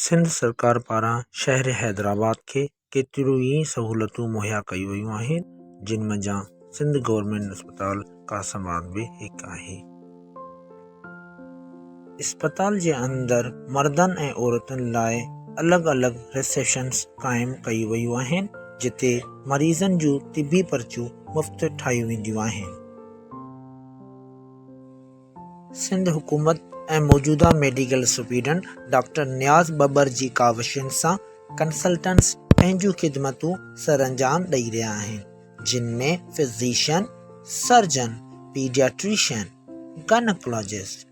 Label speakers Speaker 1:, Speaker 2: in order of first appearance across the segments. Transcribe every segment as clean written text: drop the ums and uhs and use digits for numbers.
Speaker 1: सिंध सरकार पारां शहर हैदराबाद खे केतिरियूं ई सहूलतूं मुहैया कयूं वयूं आहिनि, जिन मंझां सिंध गवर्नमेंट अस्पताल कासमाबाद बि हिकु आहे। अस्पताल जे अंदरि मर्दनि ऐं औरतुनि लाइ अलॻि अलॻि रिसेप्शन्स क़ाइमु कयूं वयूं आहिनि, जिते मरीज़नि जूं तिबी पर्चियूं मुफ़्त ठाहियूं वेंदियूं आहिनि। सिंध हुकूमत ऐं मौजूदा मेडिकल सुपरीडेंट डॉक्टर नियाज़ बबर जी काविशुनि सां कंसल्टेंट्स पंहिंजूं ख़िदमतूं सरअंजाम ॾेई रहिया आहिनि, जिन में physician, surgeon, paediatrician, gynaecologist,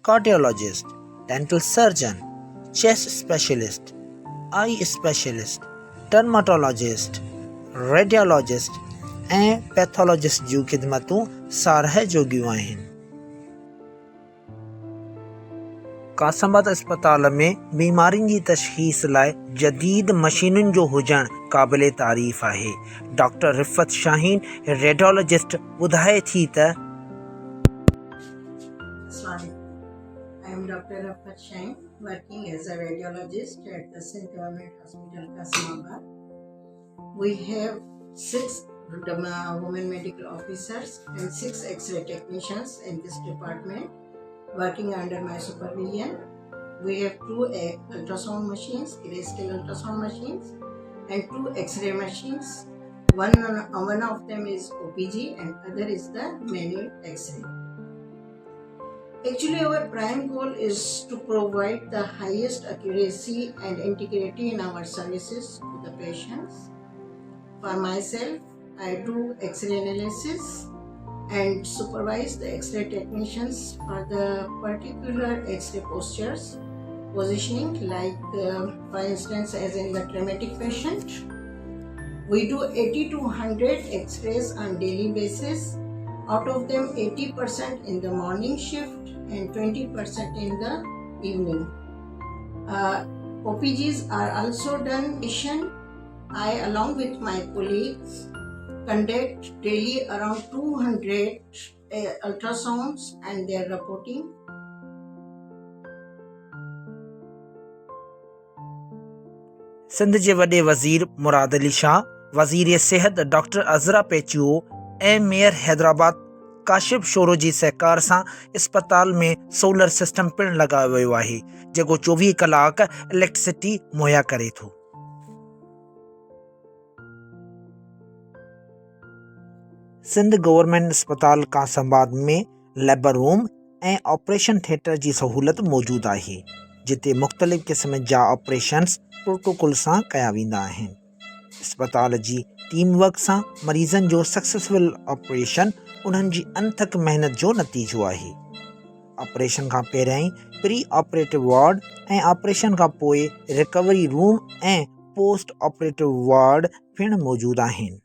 Speaker 1: cardiologist, dental surgeon, chest specialist, eye specialist, dermatologist, radiologist ऐं पैथोलॉजिस्ट जूं ख़िदमतूं साराह जोॻियूं आहिनि। कासमाबाद अस्पताल में बीमारियुनि जी तशख़ीस लाइ जदीद मशीनुनि जो हुजणु क़ाबिले तारीफ़ आहे। डॉक्टर रिफ़त शाहीन रेडियोलॉजिस्ट ॿुधाए थी त
Speaker 2: I am Dr. Rafat Shahin, working as a radiologist at the Sindh Government Hospital, Kasamabad. We have 6 women medical officers and 6 X-ray technicians in this department working under my supervision. We have 2 ultrasound machines, terrestrial ultrasound machines, and 2 X-ray machines. One of them is OPG and other is the manual X-ray. Actually, our prime goal is to provide the highest accuracy and integrity in our services to the patients. For myself, I do X-ray analysis and supervise the X-ray technicians for the particular X-ray postures, positioning, like for instance as in the traumatic patient. We do 80 to 100 X-rays on daily basis, out of them 80% in the morning shift and 20% in the evening. OPGs are also done. I, along with my colleagues, conduct daily around 200 ultrasounds and their reporting.
Speaker 1: Sindh जे वॾे वज़ीर मुराद अली शाह, वज़ीर सिहत doctor Azra पेचुओ ऐं mayor Hyderabad Kashif sorrow जी सहकार सां अस्पताल में solar system पिणु लॻायो वियो आहे, जेको 24 कलाक इलेक्ट्रिसिटी मुहैया करे थो। सिंध गवर्नमेंट अस्पताल कासमाबाद में लेबर रूम ऐं ऑपरेशन थिएटर जी सहूलत मौजूदु आहे, जिते मुख़्तलिफ़ क़िस्म जा ऑपरेशन्स प्रोटोकॉल सां कया वेंदा आहिनि। अस्पताल जी टीम वर्क सां मरीज़नि जो सक्सेसफुल ऑपरेशन उन्हनि जी अनथक महिनत जो नतीजो आहे। ऑपरेशन खां पहिरियां ई प्री ऑपरेटिव वार्ड ऐं ऑपरेशन खां पोइ रिकवरी रूम ऐं पोस्ट ऑपरेटिव वार्ड पिणु मौजूदु आहिनि।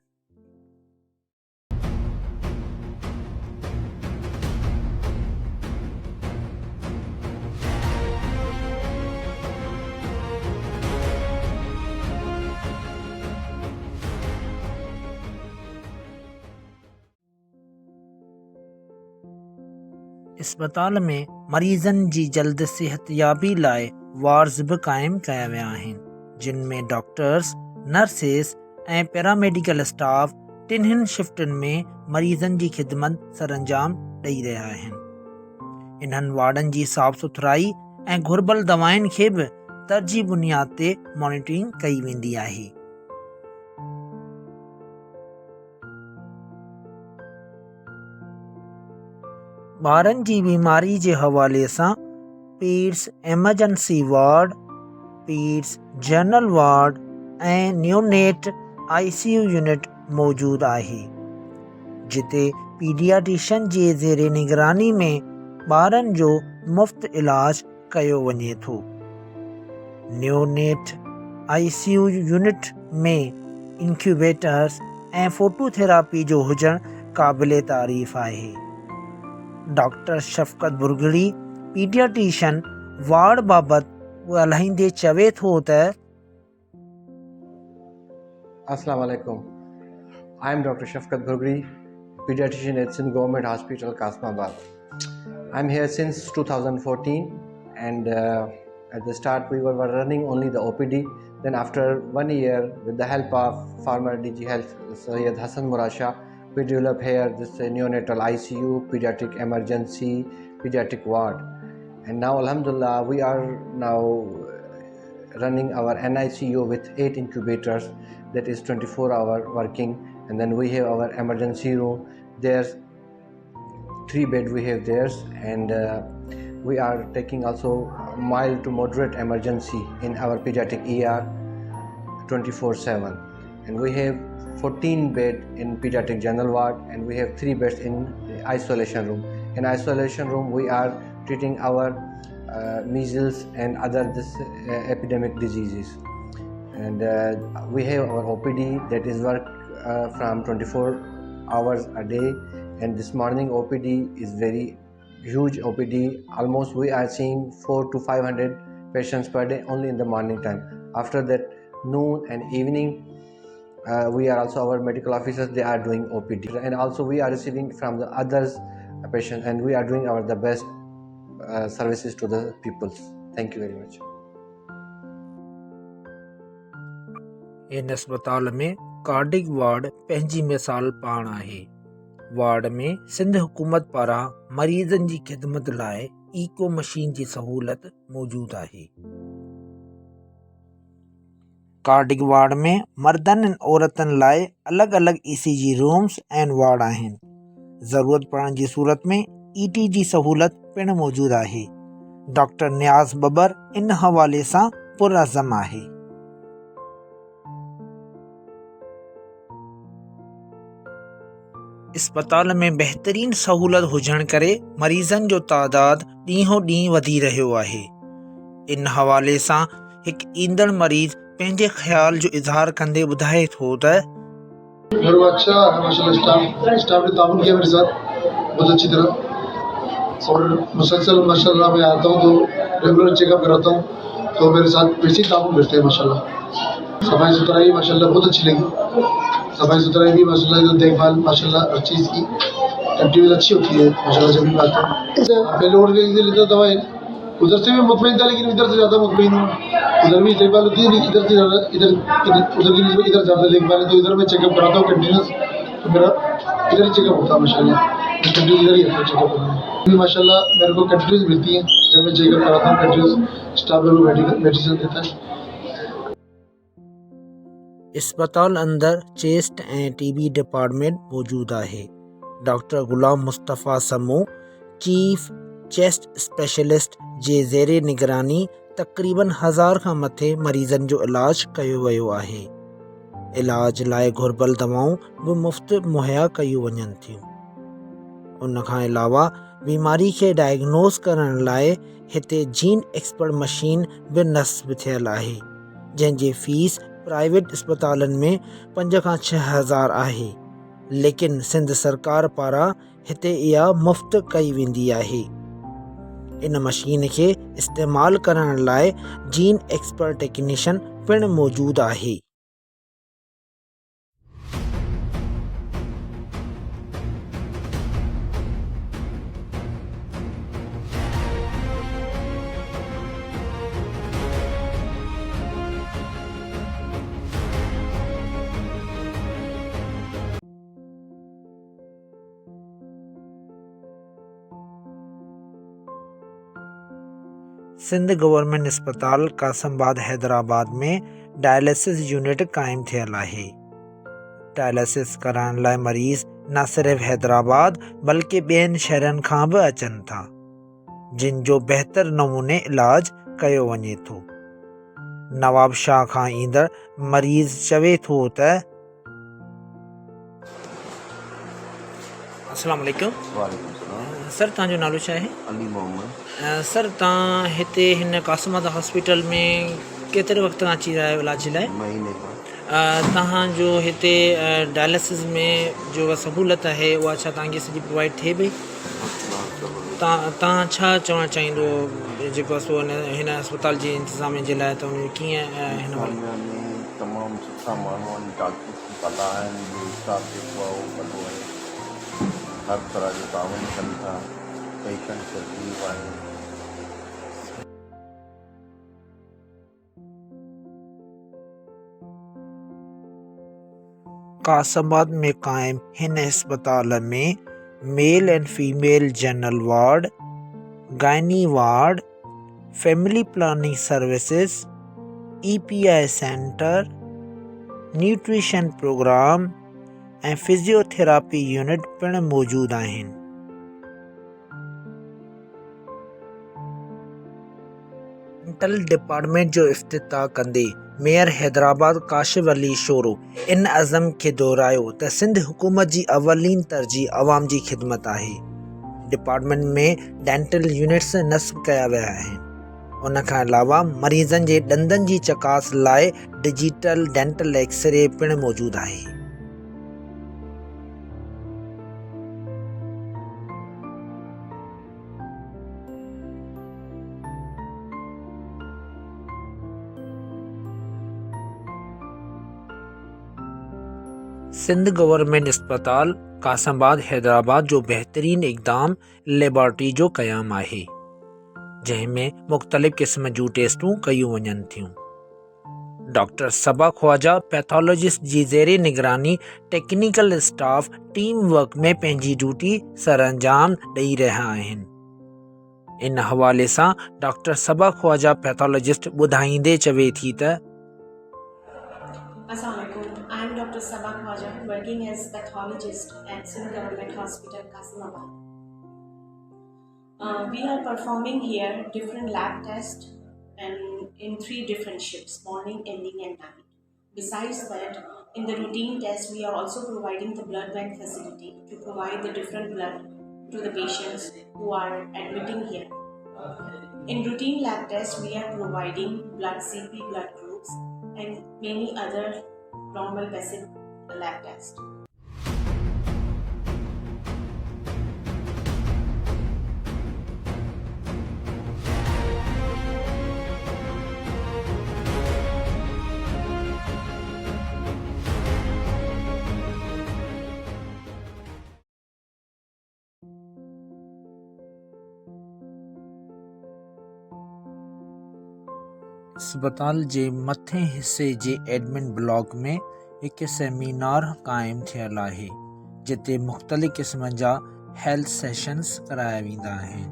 Speaker 1: अस्पताल में मरीज़नि जी जल्द सिहतयाबी लाइ वार्ड्स बि क़ाइमु कया विया आहिनि, जिन में डॉक्टर्स, नर्सिस ऐं पैरामेडिकल स्टाफ टिन्हिनि शिफ्टुनि में मरीज़नि जी ख़िदमत सरअंजाम ॾेई रहिया आहिनि। इन्हनि वार्डनि जी साफ़ सुथराई ऐं घुर्बल दवाउनि खे बि तरजीह बुनियाद ते मॉनिटरिंग कई वेंदी आहे। ॿारनि जी बीमारी जे हवाले सां पीड्स एमरजेंसी वार्ड, पीड्स जनरल वार्ड ऐं न्यूनेट ICU यूनिट मौजूदु आहे, जिते पीडियाट्रिशियन जे ज़ेरे निगरानी में ॿारनि जो मुफ़्त इलाज कयो वञे थो। न्यूनेट ICU यूनिट में इंक्यूबेटर्स ऐं फोटोथेरापी जो हुजणु क़ाबिले तारीफ़ आहे। डॉक्टर शफ़क़त बुरगड़ी पीडियाट्रिशियन वार्ड बाबति ॻाल्हाईंदे चवे थो त
Speaker 3: Assalamu alaikum. I am Dr. Shafqat Burgri, pediatrician at Sindh Government Hospital, Kasamabad. I am here since 2014 and At the start, we were running only the OPD. Then after 1 year, with the help of former DG Health Syed Hassan Murasha, we developed here this neonatal ICU, pediatric emergency, pediatric ward. And now, Alhamdulillah, we are now running our NICU with 8 incubators, that is 24-hour working. And then we have our emergency room. There's 3 bed we have there, and we are taking also mild to moderate emergency in our pediatric ER 24/7. And we have 14 bed in pediatric general ward, and we have 3 beds in isolation room. In isolation room, we are treating our measles and other epidemic diseases. And we have our OPD that is work from 24 hours a day. And this morning OPD is very huge OPD. Almost we are seeing 400 to 500 patients per day only in the morning time. After that, noon and evening, we are also our medical officers, they are doing OPD. And also we are receiving from the others patients, and we are doing the best services to the people. Thank you very much.
Speaker 1: इन अस्पताल में cardiac ward पंहिंजी मिसाल पाण आहे। Ward में सिंध हुकूमत पारां मरीज़नि जी ख़िदमत लाइ ईको मशीन जी सहूलत मौजूद आहे। कार्डिक वार्ड में मर्दनि ऐं औरतनि लाइ अलॻि अलॻि ECG रूम्स ऐं वार्ड आहिनि। ज़रूरत पवण जी सूरत में ET जी सहूलत पिणु मौजूद आहे। डॉक्टर नियाज़ बबर इन हवाले सां पुरअज़म आहे। अस्पताल में बहितरीन सहूलत हुजण करे मरीज़नि जो तादाद ॾींहों ॾींहुं वधी रहियो आहे। इन हवाले सां हिकु ईंदड़ मरीज़ पंहिंजे ख़्याल जो इज़हार कंदे ॿुधाए थो त
Speaker 4: मेरे को अच्छा है माशाल्लाह। स्टाफ ने ताउन किया मेरे साथ बहुत अच्छी तरह, और मुसलसल माशाल्लाह मैं आता हूँ तो रेगुलर चेकअप कराता हूँ, तो मेरे साथ वैसे ही ताउन करते हैं माशाल्लाह। सफाई सुथराई माशाल्लाह बहुत अच्छी लगी। सफाई सुथराई भी माशाल्लाह, देखभाल माशाल्लाह हर चीज़ की एक्टिविटी अच्छी होती है माशाल्लाह। जब भी आता हूँ पहले और इधर लेता दवाई, उधर से भी मुतमईन था लेकिन इधर से ज़्यादा मुतमईन हूँ। उधर भी देखभाल होती है, इधर से ज़्यादा इधर इधर ज़्यादा देखभाल है, तो इधर मैं चेकअप कराता हूँ कंटिन्यूस। तो मेरा इधर ही चेकअप होता है माशाल्लाह। कंटिन्यूस इधर ही होता है चेकअप कराना माशाल्लाह। मेरे को कंटिन्यूस मिलती है जब मैं चेकअप कराता हूँ। कंटिन्यूस स्टाफ मेरे को मेडिसिन देता है।
Speaker 1: अस्पताल अंदर चेस्ट ऐं TB डिपार्टमेंट मौजूद आहे। डॉक्टर गुलाम मुस्तफ़ा समूह चीफ चेस्ट स्पेशलिस्ट जे ज़ेरे निगरानी तक़रीबन 1000 खां मथे मरीज़नि जो इलाज कयो वियो आहे। इलाज लाइ घुर्बल दवाऊं बि मुफ़्त मुहैया कयूं वञनि थियूं। उन खां अलावा बीमारी खे डायग्नोस करण लाइ हिते जीन एक्सपर्ट मशीन बि नस्ब थियल आहे, जंहिंजी फीस प्राइवेट अस्पतालनि में 5 खां 6 हज़ार आहे, लेकिन सिंध सरकार पारां हिते इहा मुफ़्त कई वेंदी आहे। इन मशीन खे इस्तेमालु करण लाइ जीन एक्सपर्ट टेक्नीशियन पिणु मौजूदु आहे। सिंध गवर्नमेंट अस्पताल कासमाबाद हैदराबाद में डायलिसिस यूनिट क़ाइमु थियल आहे। डायलिसिस कराइण लाइ मरीज़ न सिर्फ़ हैदराबाद बल्कि ॿियनि शहरनि खां बि अचनि था, जिन जो बहितर नमूने इलाज कयो वञे थो। नवाब शाह खां ईंदड़ मरीज़ चवे थो त अस्सलाम वालेकुम सर, तव्हांजो नालो छा आहे?
Speaker 5: अली मोहम्मद।
Speaker 1: सर, तव्हां हिते हिन कासमाबाद हॉस्पिटल में केतिरे वक़्त खां अची रहिया आहियो इलाज लाइ?
Speaker 5: महीने खां।
Speaker 1: तव्हांजो हिते डायलिसिस में जो सहूलत आहे उहा छा तव्हांखे सॼी प्रोवाइड थिए पई? तव्हां छा चवणु चाहींदो जेको आहे हिन अस्पताल जे इंतिज़ामिया जे लाइ, त उन कीअं हिन
Speaker 5: में तमामु सुठा माण्हू आहिनि, डॉक्टर कला आहिनि, जो स्टाफ जेको आहे उहो वॾो आहे, हर तरह जो तावन कनि था, पेशेंट तकलीफ़ आहिनि।
Speaker 1: कासमाबाद में कायम हिन अस्पताल में male and female general ward, gynae ward, family planning services, EPI centre, nutrition programme ऐं फिजियोथेरापी यूनिट पिणु मौजूदु आहिनि। डेंटल डिपार्टमेंट जो इफ्तिताह कंदे मेयर हैदराबाद काशिफ अली शोरो इन अज़म खे दोहरायो त सिंध हुकूमत जी अवलीन तरजीह अवाम जी ख़िदमत आहे। डिपार्टमेंट में डेंटल यूनिट्स नस्ब कया विया आहिनि। उन खां अलावा मरीज़नि जे ॾंदनि जी चकास लाइ डिजिटल डेंटल एक्सरे पिणु मौजूदु आहे। सिंध गवर्नमेंट अस्पताल कासमाबाद हैदराबाद जो बहितरीन इक़दाम लेबॉरेटरी जो क़याम आहे, जंहिंमें मुख़्तलिफ़ क़िस्म जूं टेस्टूं कयूं वञनि थियूं। डॉक्टर सबा ख्वाजा पैथोलॉजिस्ट जी ज़ेरे निगरानी टेक्निकल स्टाफ टीम वर्क में पंहिंजी ड्यूटी सरअंजाम ॾेई रहिया आहिनि। इन हवाले सां डॉक्टर सबा ख्वाजा पैथोलॉजिस्ट ॿुधाईंदे चवे थी त
Speaker 6: Assalamualaikum. I am Dr. Sabah Khwaja, working as pathologist at Sindh Government Hospital, Kasimabad. We are performing here different lab tests and in 3 different shifts, morning, evening and night. Besides that, in the routine tests, we are also providing the blood bank facility to provide the different blood to the patients who are admitting here. In routine lab tests, we are providing blood CP blood groups and many other normal basic lab tests.
Speaker 1: अस्पताल जे मथे हिस्से जे admin block में हिकु seminar क़ाइमु थियल आहे, जिते मुख़्तलिफ़ क़िस्म जा हेल्थ सेशन्स कराया वेंदा आहिनि।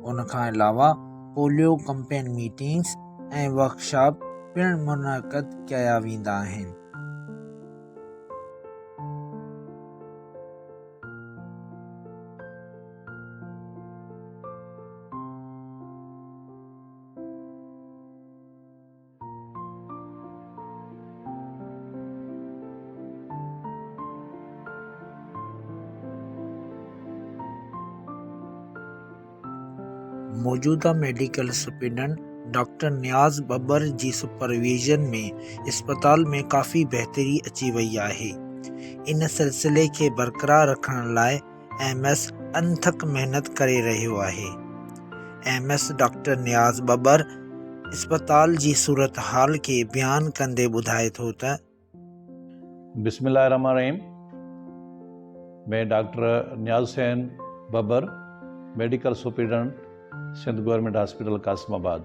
Speaker 1: उन खां अलावा पोलियो कंपेन मीटिंग्स ऐं वर्कशॉप पिणु मुनक़द कया वेंदा आहिनि। मौजूदा मेडिकल सुपरिटेंडेंट डॉक्टर नियाज़ बबर जी सुपरविजन में अस्पताल में काफ़ी बहितरी अची वई आहे। इन सिलसिले खे बरक़रार रखण लाइ MS अनथक महिनत करे रहियो आहे। MS डॉक्टर नियाज़ बबर अस्पताल जी सूरत हाल खे बयान कंदे ॿुधाए थो त
Speaker 7: बिस्मिल्लाहिर्रहमानिर्रहीम। मैं doctor Niaz Hussain Babar, medical superintendent Sindh government hospital Qasimabad.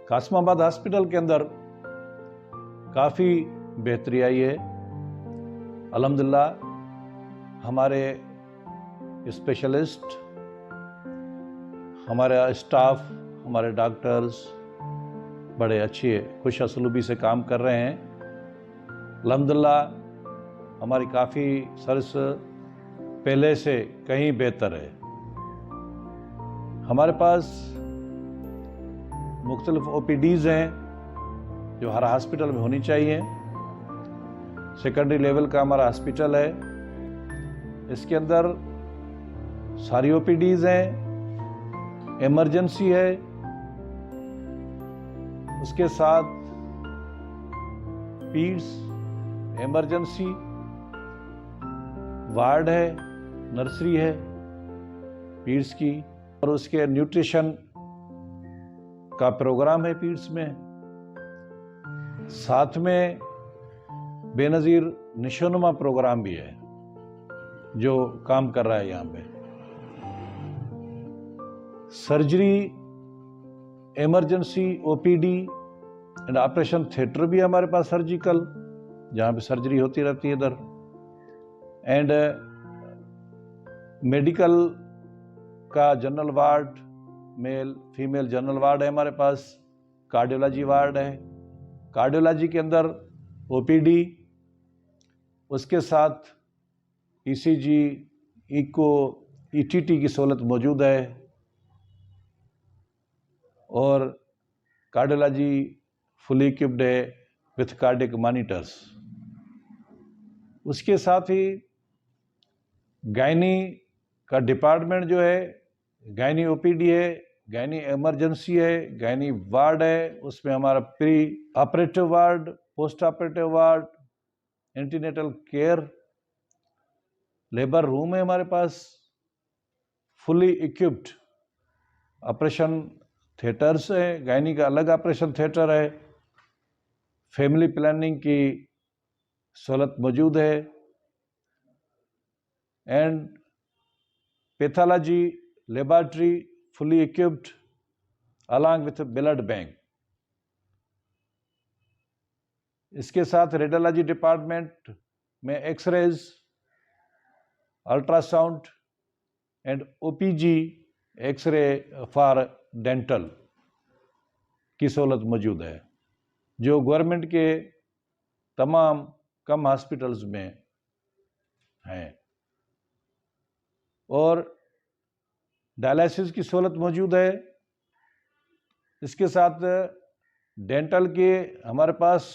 Speaker 7: Qasimabad hospital के अंदर काफ़ी बेहतरी आई है। अल्हम्दुलिल्लाह हमारे स्पेशलिस्ट, हमारा स्टाफ, हमारे डॉक्टर्स बड़े अच्छे खुश असलूबी से काम कर रहे हैं। अल्हम्दुलिल्लाह हमारी काफ़ी सर्विस पहले से कहीं बेहतर है। हमारे पास मुख्तलिफ OPDs हैं जो हर हॉस्पिटल में होनी चाहिए। सेकेंडरी लेवल का हमारा हॉस्पिटल है, इसके अंदर सारी OPDs हैं, इमरजेंसी है, उसके साथ पीड्स, इमरजेंसी वार्ड है, नर्सरी है पीड्स की, और उसके न्यूट्रिशन का प्रोग्राम है पीड्स में। साथ में बेनज़ीर निशोनुमा प्रोग्राम भी है जो काम कर रहा है यहाँ पे। Surgery, emergency, OPD and operation theatre भी हमारे पास सर्जिकल जहाँ पे सर्जरी होती रहती है इधर। एंड मेडिकल का general ward, male female general ward है हमारे पास। कार्डियोलॉजी वार्ड है। कार्डियोलॉजी के अंदर ओपीडी, उसके साथ ईसीजी, इको, ईटीटी की सहूलत मौजूद है। और कार्डियोलॉजी फुली इक्विप्ड है विथ कार्डियक मॉनिटर्स। उसके साथ ही गायनी का डिपार्टमेंट जो है, गायनी ओपीडी है, गायनी इमरजेंसी है, गायनी वार्ड है। उसमें हमारा pre operative ward, post operative ward, antenatal care, labour room है हमारे पास, फुली इक्विप्ड ऑपरेशन थिएटर्स है, गायनी का अलग ऑपरेशन थिएटर है, फैमिली प्लानिंग की सहूलत मौजूद है। And pathology laboratory fully equipped along with blood bank. इसके साथ रेडियोलॉजी डिपार्टमेंट में X rays, ultrasound and OPG, X ray for dental की सहूलत मौजूद है, जो गवर्नमेंट के तमाम कम हॉस्पिटल्स में हैं। और डायलिसिस की सहूलत मौजूद है। इसके साथ डेंटल के हमारे पास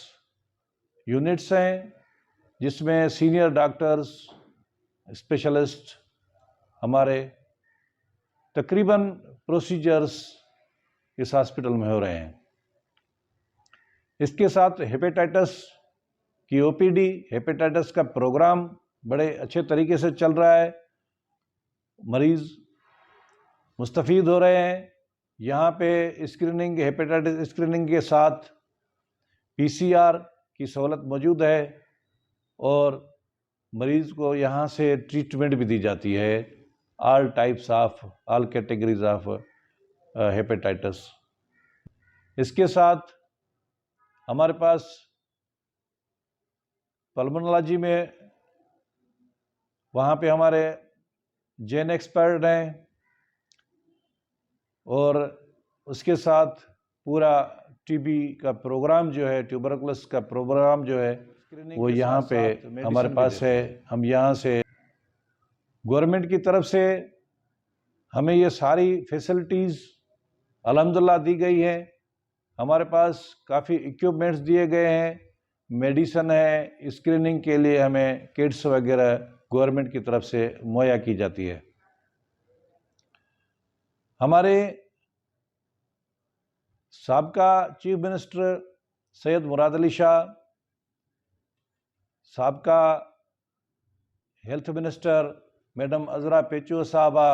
Speaker 7: यूनिट्स हैं, जिसमें सीनियर डॉक्टर्स, स्पेशलिस्ट हमारे तकरीबन प्रोसीजर्स इस हॉस्पिटल में हो रहे हैं। इसके साथ हेपेटाइटिस की ओपीडी, हेपेटाइटिस का प्रोग्राम बड़े अच्छे तरीके से चल रहा है। मरीज मुस्तफ़ीद हो रहे हैं। यहाँ पे स्क्रीनिंग, हेपेटाइटिस स्क्रीनिंग के साथ पीसीआर की सहूलत मौजूद है और मरीज़ को यहाँ से ट्रीटमेंट भी दी जाती है, all types of, all categories of hepatitis. इसके साथ हमारे पास पल्मोनोलॉजी में वहाँ पे हमारे जेन एक्सपर्ट हैं और उसके साथ पूरा टीबी का प्रोग्राम जो है, ट्यूबरकुलोसिस का प्रोग्राम जो है, वो यहाँ पे हमारे पास है। हम यहाँ से गवर्नमेंट की तरफ से हमें ये सारी फैसिलिटीज़ अल्हम्दुलिल्लाह दी गई है। हमारे पास काफ़ी इक्विपमेंट्स दिए गए हैं, मेडिसन है, स्क्रीनिंग के लिए हमें किट्स वगैरह गवर्नमेंट की तरफ से मुहैया की जाती है। हमारे साबका चीफ मिनिस्टर सैयद मुराद अली शाह, साबका हेल्थ मिनिस्टर मैडम अजरा पेचो साहबा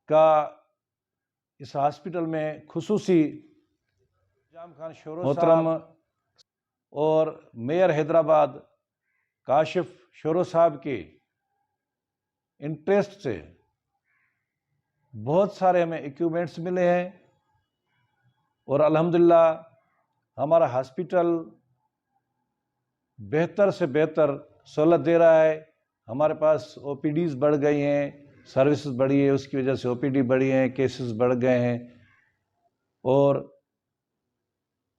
Speaker 7: का इस हॉस्पिटल में खुसूसी जाम खान शोरो मोहतरम और मेयर हैदराबाद काशिफ शोरो साहब के इंटरेस्ट से बहुत सारे हमें इक्विपमेंट्स मिले हैं और अल्हम्दुलिल्लाह हमारा हॉस्पिटल बेहतर से बेहतर सहूलत दे रहा है। हमारे पास ओपीडीज़ बढ़ गई हैं, सर्विसेज बढ़ी है, उसकी वजह से ओपीडी बढ़ी हैं, केसेस बढ़ गए हैं और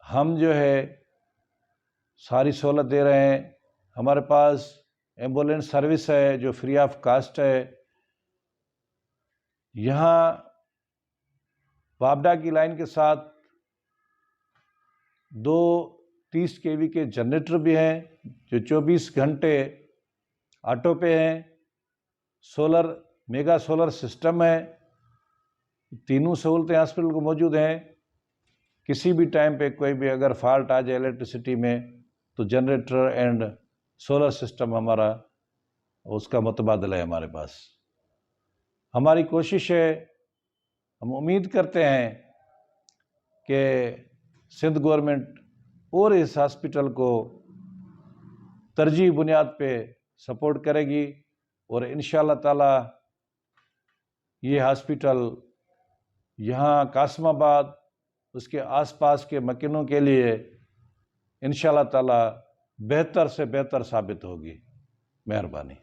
Speaker 7: हम जो है सारी सहूलत दे रहे हैं। हमारे पास एम्बुलेंस सर्विस है जो फ्री ऑफ कास्ट है। यहाँ वापडा की लाइन के साथ 2 30 kV के जनरेटर भी हैं जो 24 घंटे ऑटो पे हैं। सोलर, मेगा सोलर सिस्टम है। तीनों सहूलतें हॉस्पिटल को मौजूद हैं। किसी भी टाइम पे कोई भी अगर फॉल्ट आ जाए इलेक्ट्रिसिटी में तो जनरेटर एंड सोलर सिस्टम हमारा उसका मुतबादला है हमारे पास। हमारी कोशिश है, हम उम्मीद करते हैं कि सिंध गवर्नमेंट और इस हॉस्पिटल को तरजीह बुनियाद पे सपोर्ट करेगी और इंशाअल्लाह ताला ये हॉस्पिटल यहाँ कासमाबाद, उसके आसपास के मकीनों के लिए इंशाल्लाह ताला बेहतर से बेहतर साबित होगी। मेहरबानी।